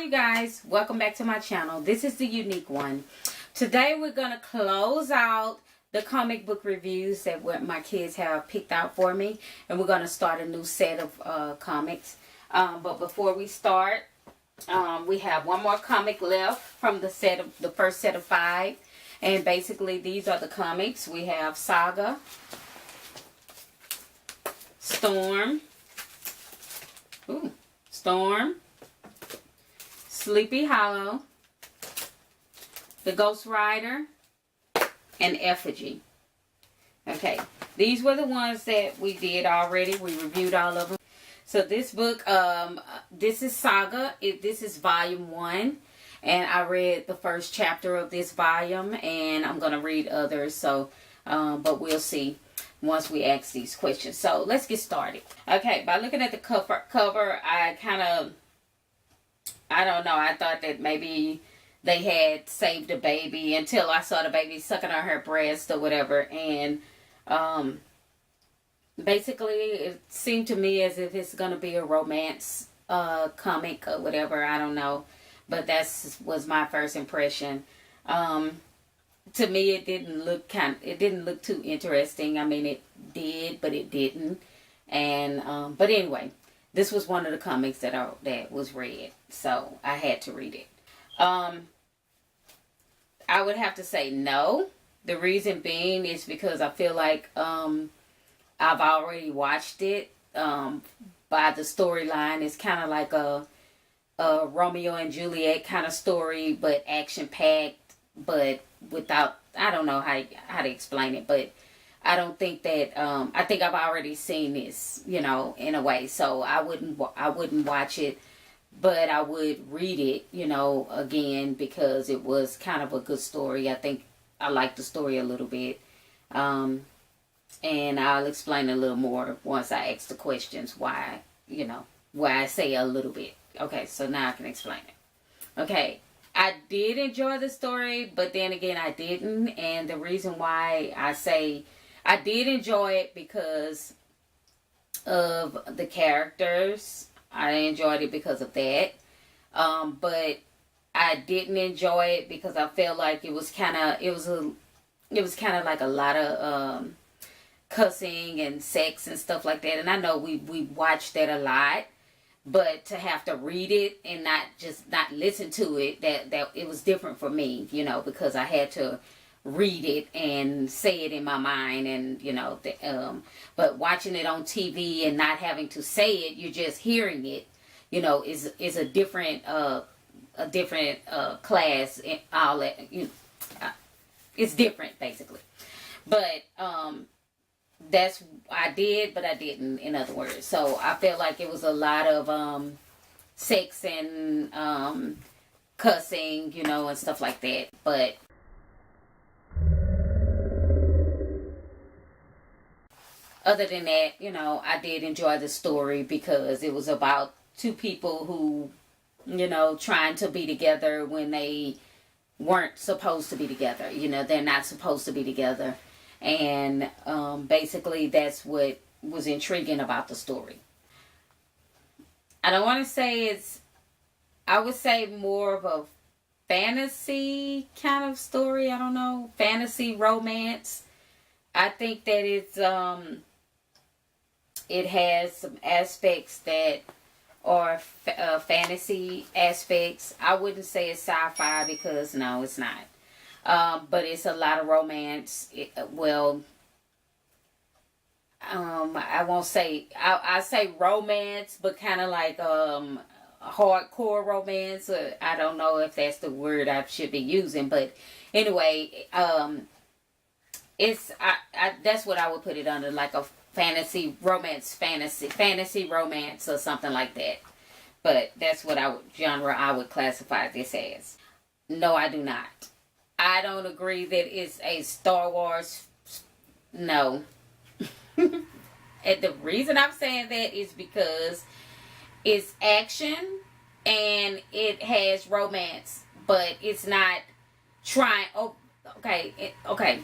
you guys, welcome back to my channel. This is the unique one. Today we're going to close out the comic book reviews that what my kids have picked out for me, and we're going to start a new set of comics. But before we start, we have one more comic left from the first set of 5, and basically these are the comics. We have Saga, Storm, Sleepy Hollow, The Ghost Rider, and Effigy. Okay, these were the ones that we did already. We reviewed all of them. So this book, this is Saga. This is volume 1. And I read the first chapter of this volume, and I'm going to read others. So, but we'll see once we ask these questions. So let's get started. Okay, by looking at the cover, I don't know. I thought that maybe they had saved a baby until I saw the baby sucking on her breast or whatever. And basically it seemed to me as if it's going to be a romance comic or whatever. I don't know. But that was my first impression. To me, it didn't look too interesting. I mean, it did, but it didn't. And but anyway, this was one of the comics that was read, so I had to read it. I would have to say no. The reason being is because I feel like I've already watched it. By the storyline, it's kind of like a Romeo and Juliet kind of story, but action packed, but without, I don't know how to explain it, but I don't think that I think I've already seen this, you know, in a way. So I wouldn't watch it, but I would read it, you know, again, because it was kind of a good story. I think I liked the story a little bit. And I'll explain a little more once I ask the questions why, you know, why I say a little bit. Okay, so now I can explain it. Okay, I did enjoy the story, but then again I didn't. And the reason why I say I did enjoy it because of the characters. I enjoyed it because of that. But I didn't enjoy it because I felt like it was kind of like a lot of cussing and sex and stuff like that. And I know we watched that a lot. But to have to read it and not listen to it, that it was different for me, you know, because I had to read it and say it in my mind, and you know, but watching it on TV and not having to say it, you're just hearing it, you know, is a different class and all that, you know, it's different basically. But that's I did, but I didn't, in other words. So I felt like it was a lot of sex and cussing, you know, and stuff like that. But other than that, you know, I did enjoy the story because it was about two people who, you know, trying to be together when they weren't supposed to be together. You know, they're not supposed to be together. And basically that's what was intriguing about the story. I don't want to say I would say more of a fantasy kind of story. I don't know, fantasy romance. I think that it has some aspects that are fantasy aspects. I wouldn't say it's sci-fi because no, it's not. But it's a lot of romance. I won't say, I say romance, but kind of like hardcore romance. I don't know if that's the word I should be using, but anyway, that's what I would put it under, like a fantasy romance or something like that. But that's what genre I would classify this as. No, I do not. I don't agree that it's a Star Wars. No. And the reason I'm saying that is because it's action and it has romance, but it's not trying. Oh, okay. Okay.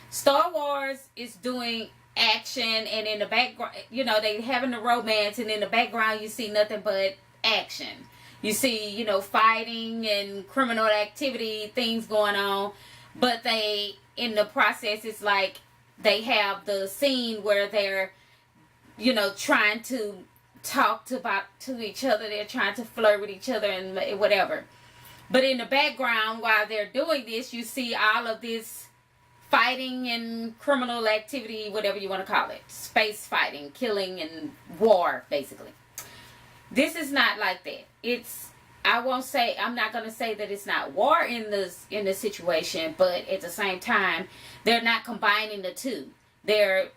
Star Wars is doing action, and in the background, you know, they having the romance, and in the background you see nothing but action. you see, you know, fighting and criminal activity, things going on. But they, in the process, it's like they have the scene where they're, you know, trying to talk to each other. They're trying to flirt with each other and whatever. But in the background, while they're doing this, you see all of this fighting and criminal activity, whatever you want to call it. Space fighting, killing, and war, basically. This is not like that. I'm not going to say that it's not war in the situation, but at the same time, they're not combining the two. They're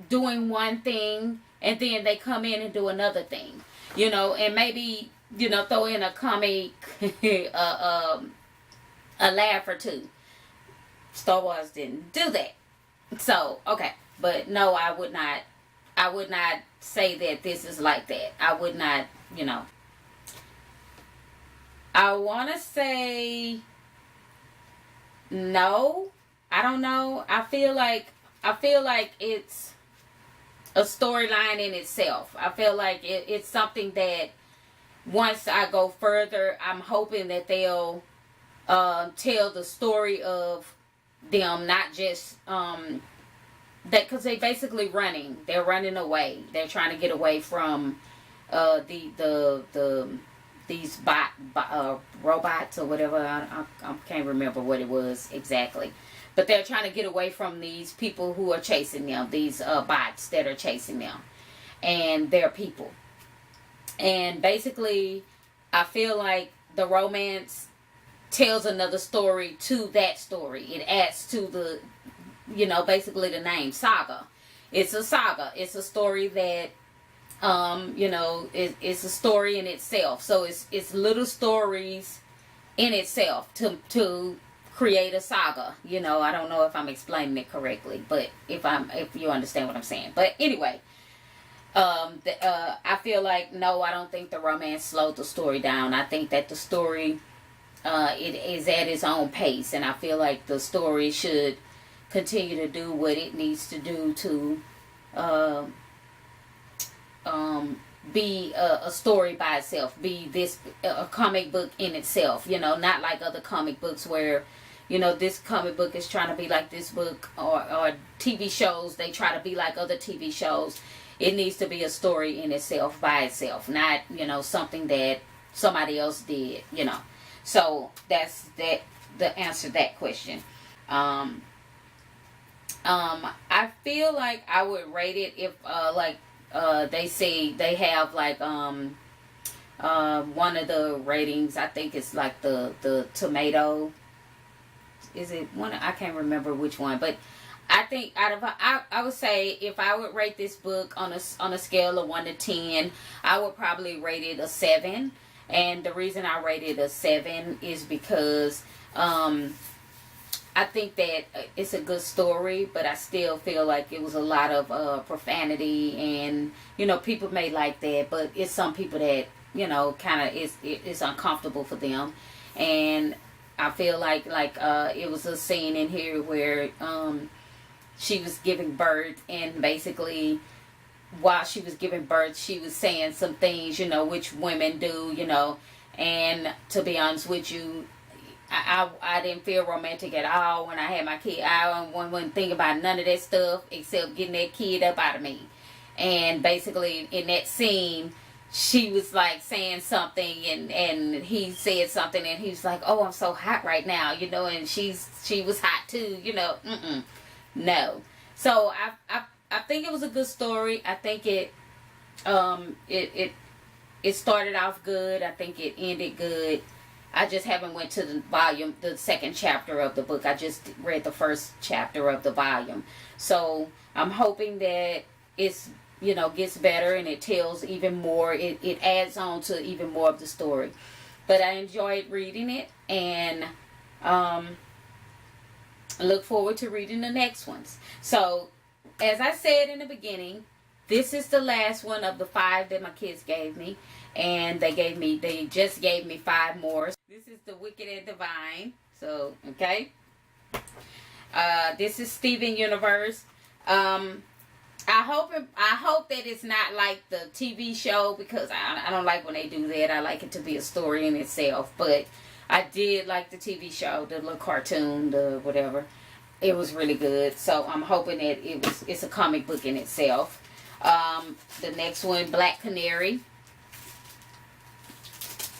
doing one thing, and then they come in and do another thing. You know, and maybe, you know, throw in a comic, a laugh or two. Star Wars didn't do that. So, okay. But no, I would not say that this is like that. I would not, you know. I want to say no. I don't know. I feel like it's a storyline in itself. I feel like it's something that once I go further, I'm hoping that they'll tell the story of them, not just that, because they basically running. They're running away. They're trying to get away from these robots or whatever. I can't remember what it was exactly, but they're trying to get away from these people who are chasing them. These bots that are chasing them, and their people. And basically, I feel like the romance tells another story to that story. It adds to the, you know, basically the name Saga. It's a saga. It's a story that, you know, it's a story in itself. So it's little stories in itself to create a saga. You know, I don't know if I'm explaining it correctly, but if you understand what I'm saying. But anyway, I feel like, no, I don't think the romance slowed the story down. I think that the story, it is at its own pace, and I feel like the story should continue to do what it needs to do to be a story by itself, be a comic book in itself, you know, not like other comic books where, you know, this comic book is trying to be like this book, or TV shows, they try to be like other TV shows. It needs to be a story in itself, by itself, not, you know, something that somebody else did, you know. So that's the answer to that question. I feel like I would rate it if they say they have like one of the ratings. I think it's like the tomato. Is it one? I can't remember which one, but I think I would say if I would rate this book on a scale of 1 to 10, I would probably rate it a 7. And the reason I rated a 7 is because I think that it's a good story, but I still feel like it was a lot of profanity, and, you know, people may like that, but it's some people that, you know, kind of it's uncomfortable for them. And I feel like it was a scene in here where she was giving birth, and basically while she was giving birth, she was saying some things, you know, which women do, you know. And to be honest with you, I didn't feel romantic at all when I had my kid. I wasn't thinking about none of that stuff except getting that kid up out of me. And basically in that scene, she was like saying something, and he said something, and he was like, "Oh, I'm so hot right now," you know, and she was hot too, you know. No. So I think it was a good story. I think it started off good. I think it ended good. I just haven't went to the second chapter of the book. I just read the first chapter of the volume. So I'm hoping that it's, you know, gets better and it tells even more. It adds on to even more of the story. But I enjoyed reading it, and look forward to reading the next ones. So, as I said in the beginning, this is the last one of the 5 that my kids gave me. And they just gave me 5 more. This is The Wicked and Divine. So, okay. This is Steven Universe. I hope that it's not like the TV show, because I don't like when they do that. I like it to be a story in itself. But I did like the TV show, the little cartoon, the whatever. It was really good. So I'm hoping that it's a comic book in itself. The next one, Black Canary.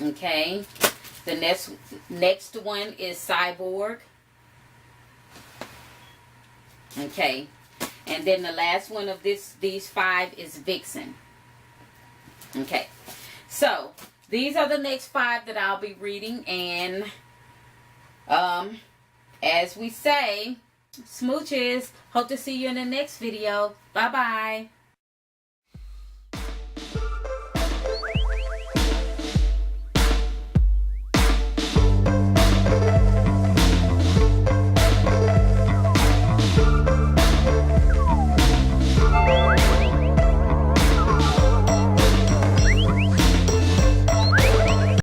Okay. The next one is Cyborg. Okay. And then the last one of these 5 is Vixen. Okay. So these are the next 5 that I'll be reading. And as we say, smooches. Hope to see you in the next video. Bye bye.